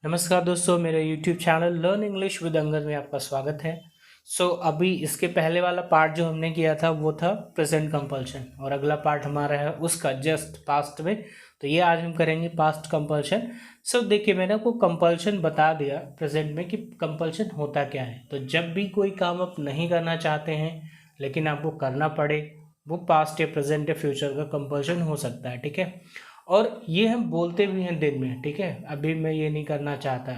नमस्कार दोस्तों, मेरे YouTube channel learn English with Angad में आपका स्वागत है। अभी इसके पहले वाला पार्ट जो हमने किया था वो था प्रेजेंट कंपल्शन और अगला पार्ट हमारा है उसका जस्ट पास्ट में। तो ये आज हम करेंगे पास्ट कंपल्शन। देखिए, मैंने आपको कंपल्शन बता दिया प्रेजेंट में कि कंपल्शन होता क्या है। तो जब भी कोई काम आप नहीं करना चाहते हैं लेकिन आपको करना पड़े, वो पास्ट या प्रेजेंट या फ्यूचर का कंपल्शन हो सकता है। ठीक है, और ये हम बोलते भी हैं दिन में, ठीक है, अभी मैं ये नहीं करना चाहता,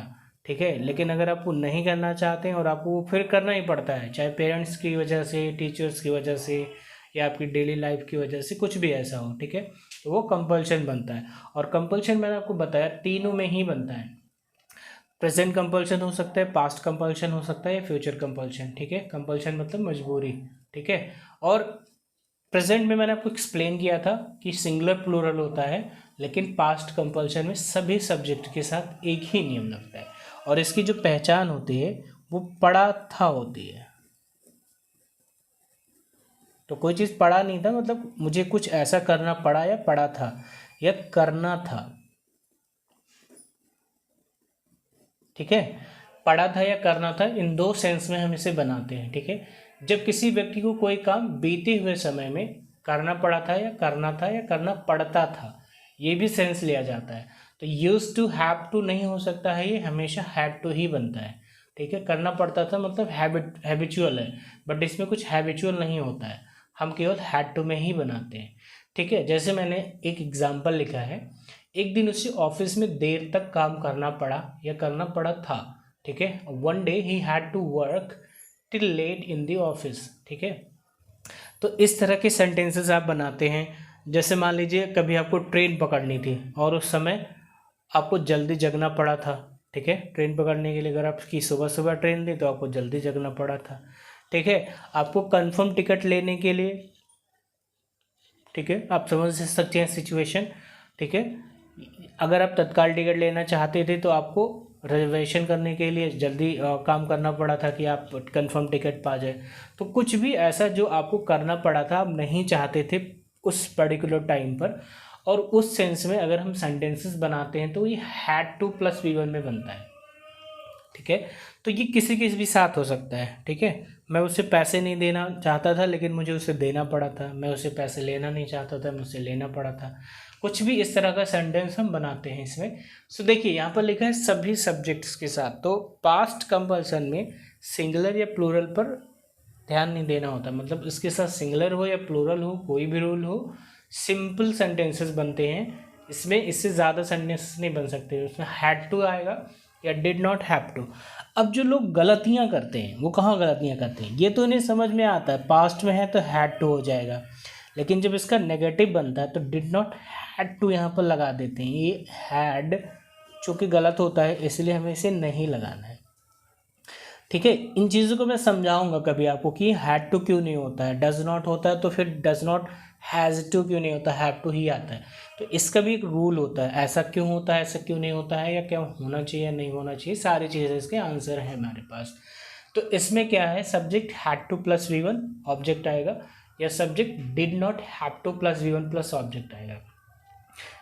ठीक है, लेकिन अगर आप वो नहीं करना चाहते हैं और आपको वो फिर करना ही पड़ता है, चाहे पेरेंट्स की वजह से, टीचर्स की वजह से या आपकी डेली लाइफ की वजह से, कुछ भी ऐसा हो, ठीक है, तो वो कंपल्शन बनता है। और कंपल्शन मैंने आपको बताया तीनों में ही बनता है। प्रेजेंट कंपल्शन हो सकता है, पास्ट कंपल्शन हो सकता है या फ्यूचर कंपल्शन। ठीक है, कंपल्शन मतलब मजबूरी। ठीक है, और प्रेजेंट में मैंने आपको एक्सप्लेन किया था कि सिंगुलर प्लूरल होता है, लेकिन पास्ट कंपल्शन में सभी सब्जेक्ट के साथ एक ही नियम लगता है और इसकी जो पहचान होती है वो पढ़ा था होती है। तो कोई चीज़ पढ़ा नहीं था मतलब मुझे कुछ ऐसा करना पड़ा या पड़ा था या करना था। ठीक है, पढ़ा था या करना था, इन दो सेंस में हम इसे बनाते हैं। ठीक है, जब किसी व्यक्ति को कोई काम बीते हुए समय में करना पड़ा था या करना पड़ता था, ये भी सेंस लिया जाता है। तो यूज टू हैव टू नहीं हो सकता है, ये हमेशा हैड टू ही बनता है। ठीक है, करना पड़ता था मतलब हैबिचुअल है, बट इसमें कुछ हैबिचुअल नहीं होता है, हम केवल हैड टू में ही बनाते हैं। ठीक है, जैसे मैंने एक एग्जाम्पल लिखा है, एक दिन उसे ऑफिस में देर तक काम करना पड़ा या करना पड़ा था। ठीक है, one day he had to work till late in the office. ठीक है, तो इस तरह के सेंटेंसेस आप बनाते हैं। जैसे मान लीजिए कभी आपको ट्रेन पकड़नी थी और उस समय आपको जल्दी जगना पड़ा था। ठीक है, ट्रेन पकड़ने के लिए अगर आपकी सुबह सुबह ट्रेन थी तो आपको जल्दी जगना पड़ा था। ठीक है, आपको कंफर्म टिकट लेने के लिए, ठीक है, आप समझ सकते हैं सिचुएशन। ठीक है, अगर आप तत्काल टिकट लेना चाहते थे तो आपको रिजर्वेशन करने के लिए जल्दी काम करना पड़ा था कि आप कंफर्म टिकट पा जाए। तो कुछ भी ऐसा जो आपको करना पड़ा था, आप नहीं चाहते थे उस पर्टिकुलर टाइम पर, और उस सेंस में अगर हम सेंटेंसेस बनाते हैं तो ये had to plus V one में बनता है। ठीक है, तो ये किसी के भी साथ हो सकता है। ठीक है, मैं उसे पैसे नहीं देना चाहता था लेकिन मुझे उसे देना पड़ा था, मैं उसे पैसे लेना नहीं चाहता था, मुझे लेना पड़ा था। कुछ भी इस तरह का सेंटेंस हम बनाते हैं इसमें। देखिए यहाँ पर लिखा है सभी सब्जेक्ट्स के साथ। तो पास्ट कंपल्सन में सिंगुलर या प्लूरल पर ध्यान नहीं देना होता, मतलब इसके साथ सिंगुलर हो या प्लूरल हो, कोई भी रूल हो, सिंपल सेंटेंसेस बनते हैं इसमें। इससे ज़्यादा सेंटेंसेस नहीं बन सकते, उसमें हैड टू आएगा या डिड नॉट हैव टू। अब जो लोग गलतियां करते हैं वो कहाँ गलतियां करते हैं, ये तो इन्हें समझ में आता है, पास्ट में है तो हैड टू हो जाएगा, लेकिन जब इसका नेगेटिव बनता है तो डिड नॉट हैड टू यहाँ पर लगा देते हैं। ये हैड चूँकि गलत होता है इसलिए हमें इसे नहीं लगाना है। ठीक है, इन चीज़ों को मैं समझाऊंगा कभी आपको कि हैड टू क्यों नहीं होता है, डज नॉट होता है तो फिर डज नॉट हैज़ टू क्यों नहीं होता, हैव टू ही आता है। तो इसका भी एक रूल होता है, ऐसा क्यों होता है, ऐसा क्यों नहीं होता है, या क्या होना चाहिए या नहीं होना चाहिए, सारी चीज़ें इसके आंसर हैं हमारे पास। तो इसमें क्या है, subject had to plus V one object आएगा, या subject did not have to plus V one plus object आएगा।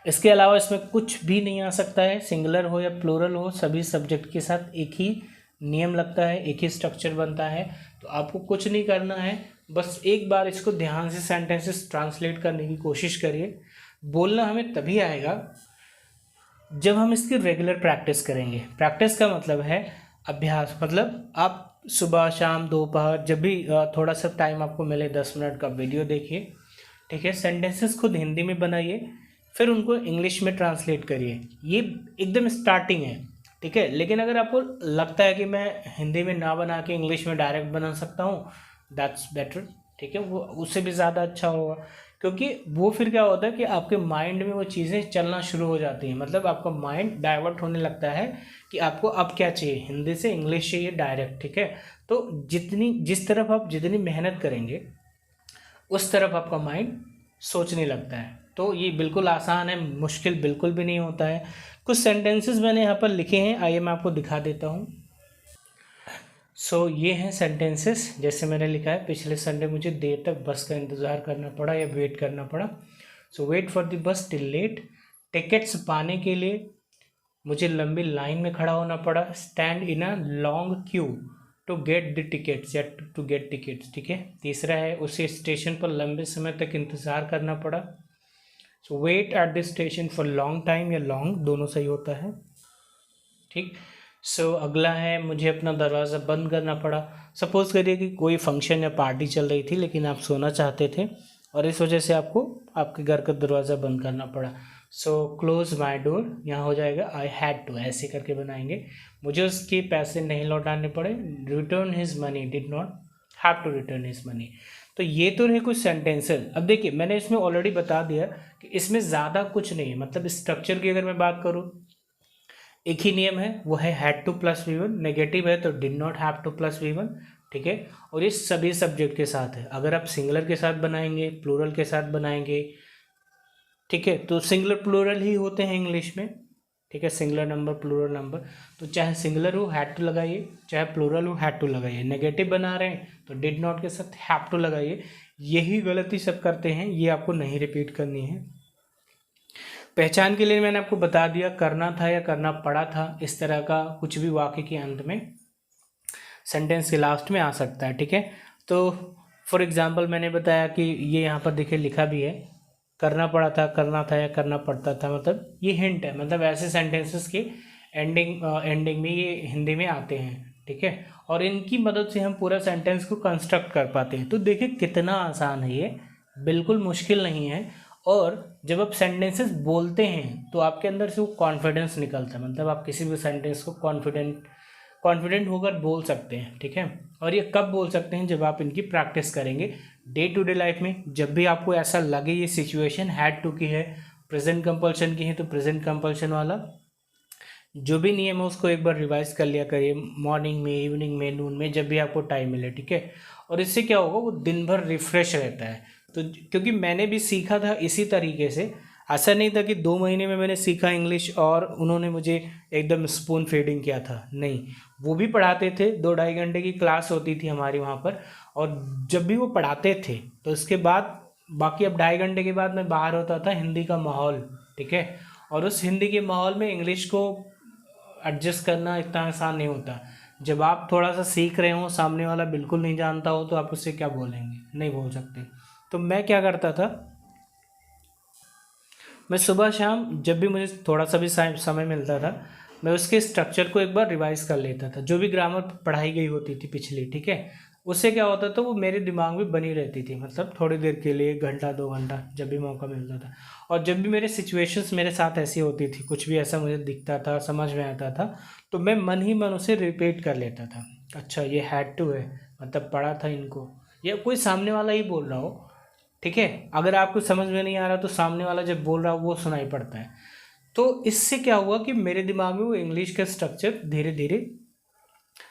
इसके अलावा इसमें कुछ भी नहीं आ सकता है, सिंगुलर हो या प्लूरल हो, सभी सब्जेक्ट के साथ एक ही नियम लगता है, एक ही स्ट्रक्चर बनता है। तो आपको कुछ नहीं करना है, बस एक बार इसको ध्यान से सेंटेंसेस ट्रांसलेट करने की कोशिश करिए। बोलना हमें तभी आएगा जब हम इसकी रेगुलर प्रैक्टिस करेंगे। प्रैक्टिस का मतलब है अभ्यास, मतलब आप सुबह शाम दोपहर जब भी थोड़ा सा टाइम आपको मिले, 10 मिनट का वीडियो देखिए। ठीक है, सेंटेंसेस खुद हिंदी में बनाइए, फिर उनको इंग्लिश में ट्रांसलेट करिए। ये एकदम स्टार्टिंग है। ठीक है, लेकिन अगर आपको लगता है कि मैं हिंदी में ना बना के इंग्लिश में डायरेक्ट बना सकता हूँ, दैट्स बेटर। ठीक है, वो उससे भी ज़्यादा अच्छा होगा, क्योंकि वो फिर क्या होता है कि आपके माइंड में वो चीज़ें चलना शुरू हो जाती हैं, मतलब आपका माइंड डाइवर्ट होने लगता है कि आपको अब क्या चाहिए, हिंदी से इंग्लिश चाहिए डायरेक्ट। ठीक है, तो जिस तरफ आप जितनी मेहनत करेंगे उस तरफ आपका माइंड सोचने लगता है। तो ये बिल्कुल आसान है, मुश्किल बिल्कुल भी नहीं होता है। कुछ सेंटेंसेस मैंने यहाँ पर लिखे हैं, आइए मैं आपको दिखा देता हूँ। ये हैं सेंटेंसेस, जैसे मैंने लिखा है, पिछले संडे मुझे देर तक बस का इंतज़ार करना पड़ा या वेट करना पड़ा। Wait for the bus till late, tickets पाने के लिए मुझे लंबी लाइन में खड़ा होना पड़ा, stand in a long queue to get the tickets या टू गेट टिकट्स, ठीक है। तीसरा है उसे स्टेशन पर लंबे समय तक इंतज़ार करना पड़ा, so wait at the station for long time या लॉन्ग दोनों सही होता है, ठीक। सो अगला है मुझे अपना दरवाज़ा बंद करना पड़ा। सपोज़ करिए कि कोई फंक्शन या पार्टी चल रही थी लेकिन आप सोना चाहते थे और इस वजह से आपको आपके घर का दरवाज़ा बंद करना पड़ा। सो क्लोज माई डोर, यहाँ हो जाएगा आई हैड टू, ऐसे करके बनाएंगे। मुझे उसके पैसे नहीं लौटाने पड़े, return his money, did not have to return his money. तो ये तो रहे कुछ सेंटेंसेस। अब देखिए मैंने इसमें ऑलरेडी बता दिया कि इसमें ज़्यादा कुछ नहीं है, मतलब स्ट्रक्चर की अगर मैं बात करूँ एक ही नियम है, वो है had to plus V1, negative है तो did not have to plus V1, ठीक है। और ये सभी सब्जेक्ट के साथ है, अगर आप सिंगुलर के साथ बनाएंगे, प्लूरल के साथ बनाएंगे, ठीक है, तो सिंगुलर प्लूरल ही होते हैं इंग्लिश में, ठीक है, सिंगुलर नंबर प्लूरल नंबर। तो चाहे सिंगुलर हो हैड टू लगाइए, चाहे प्लूरल हो हैड टू लगाइए। नेगेटिव बना रहे हैं तो डिड नॉट के साथ हैव टू लगाइए। यही गलती सब करते हैं, ये आपको नहीं रिपीट करनी है। पहचान के लिए मैंने आपको बता दिया, करना था या करना पड़ा था, इस तरह का कुछ भी वाक्य के अंत में सेंटेंस के लास्ट में आ सकता है, ठीक है। तो फॉर एग्जांपल मैंने बताया कि ये यहाँ पर देखिए लिखा भी है, करना पड़ा था, करना था या करना पड़ता था, मतलब ये हिंट है, मतलब ऐसे सेंटेंसेस के एंडिंग में ये हिंदी में आते हैं, ठीक है। और इनकी मदद से हम पूरा सेंटेंस को कंस्ट्रक्ट कर पाते हैं। तो देखिए कितना आसान है ये, बिल्कुल मुश्किल नहीं है। और जब आप सेंटेंसेस बोलते हैं तो आपके अंदर से वो कॉन्फिडेंस निकलता है, मतलब आप किसी भी सेंटेंस को कॉन्फिडेंट होकर बोल सकते हैं, ठीक है। और ये कब बोल सकते हैं, जब आप इनकी प्रैक्टिस करेंगे डे टू डे लाइफ में। जब भी आपको ऐसा लगे ये सिचुएशन हैड टू की है, प्रेजेंट कंपल्शन की है, तो प्रेजेंट कंपल्शन वाला जो भी नियम है उसको एक बार रिवाइज कर लिया करिए, मॉर्निंग में, इवनिंग में, नून में, जब भी आपको टाइम मिले, ठीक है। और इससे क्या होगा, वो दिन भर रिफ्रेश रहता है। तो क्योंकि मैंने भी सीखा था इसी तरीके से, ऐसा नहीं था कि 2 महीने में मैंने सीखा इंग्लिश और उन्होंने मुझे एकदम स्पून फीडिंग किया था, नहीं। वो भी पढ़ाते थे, 2-2.5 घंटे की क्लास होती थी हमारी वहाँ पर, और जब भी वो पढ़ाते थे तो उसके बाद बाकी अब 2.5 घंटे के बाद मैं बाहर होता था, हिंदी का माहौल, ठीक है। और उस हिंदी के माहौल में इंग्लिश को एडजस्ट करना इतना आसान नहीं होता। जब आप थोड़ा सा सीख रहे हो, सामने वाला बिल्कुल नहीं जानता हो, तो आप उससे क्या बोलेंगे, नहीं बोल सकते। तो मैं क्या करता था, मैं सुबह शाम जब भी मुझे थोड़ा सा भी समय मिलता था, मैं उसके स्ट्रक्चर को एक बार रिवाइज कर लेता था, जो भी ग्रामर पढ़ाई गई होती थी पिछली, ठीक है। उससे क्या होता था, वो मेरे दिमाग में बनी रहती थी, मतलब थोड़ी देर के लिए, 1 घंटा 2 घंटा, जब भी मौका मिलता था। और जब भी मेरे सिचुएशंस मेरे साथ ऐसी होती थी, कुछ भी ऐसा मुझे दिखता था, समझ में आता था, तो मैं मन ही मन उसे रिपीट कर लेता था। अच्छा ये हैड टू है, मतलब पढ़ा था इनको, या कोई सामने वाला ही बोल रहा हो, ठीक है। अगर आपको समझ में नहीं आ रहा तो सामने वाला जब बोल रहा हो वो सुनाई पड़ता है। तो इससे क्या हुआ कि मेरे दिमाग में वो इंग्लिश का स्ट्रक्चर धीरे धीरे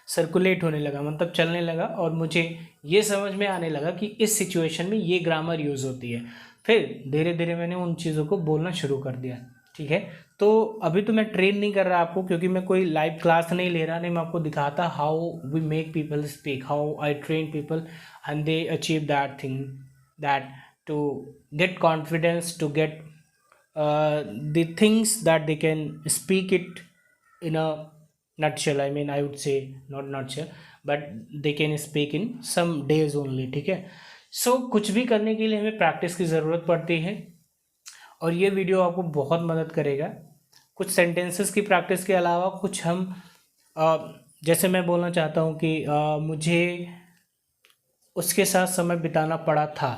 सर्कुलेट होने लगा, मतलब चलने लगा, और मुझे ये समझ में आने लगा कि इस सिचुएशन में ये ग्रामर यूज़ होती है। फिर धीरे धीरे मैंने उन चीज़ों को बोलना शुरू कर दिया, ठीक है। तो अभी तो मैं ट्रेन नहीं कर रहा आपको, क्योंकि मैं कोई लाइव क्लास नहीं ले रहा, नहीं मैं आपको दिखाता how we make people speak, how I train people and they achieve that thing, that to get confidence, to get the things that they can speak it in a nutshell, I mean I would say not nutshell, but they can speak in some days only, ठीक है। सो कुछ भी करने के लिए हमें practice की ज़रूरत पड़ती है, और ये वीडियो आपको बहुत मदद करेगा। कुछ सेंटेंसेस की प्रैक्टिस के अलावा कुछ हम जैसे मैं बोलना चाहता हूँ कि मुझे उसके साथ समय बिताना पड़ा था,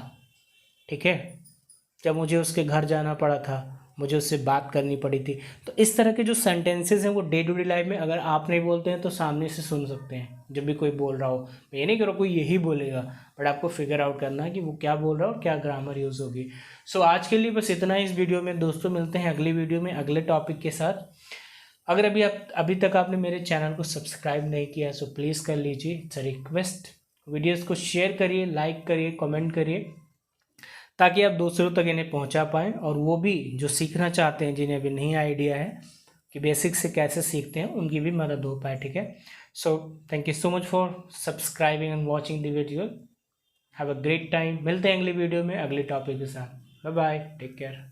ठीक है, जब मुझे उसके घर जाना पड़ा था, मुझे उससे बात करनी पड़ी थी। तो इस तरह के जो सेंटेंसेस हैं वो डे टू डे लाइफ में अगर आप नहीं बोलते हैं तो सामने से सुन सकते हैं, जब भी कोई बोल रहा हो। मैं ये नहीं कह रहा कोई यही बोलेगा, बट आपको फिगर आउट करना है कि वो क्या बोल रहा है और क्या ग्रामर यूज़ होगी। सो आज के लिए बस इतना ही इस वीडियो में। दोस्तों मिलते हैं अगली वीडियो में अगले टॉपिक के साथ। अगर अभी तक आपने मेरे चैनल को सब्सक्राइब नहीं किया सो प्लीज़ कर लीजिए, इट्स अ रिक्वेस्ट। वीडियोज़ को शेयर करिए, लाइक करिए, कमेंट करिए, ताकि आप दूसरों तक इन्हें पहुंचा पाएँ, और वो भी जो सीखना चाहते हैं, जिन्हें अभी नहीं आइडिया है कि बेसिक से कैसे सीखते हैं, उनकी भी मदद हो पाए, ठीक है। So thank you so much for subscribing and watching the video. Have a great time. मिलते हैं अगली वीडियो में अगले टॉपिक के साथ। Bye bye, take care.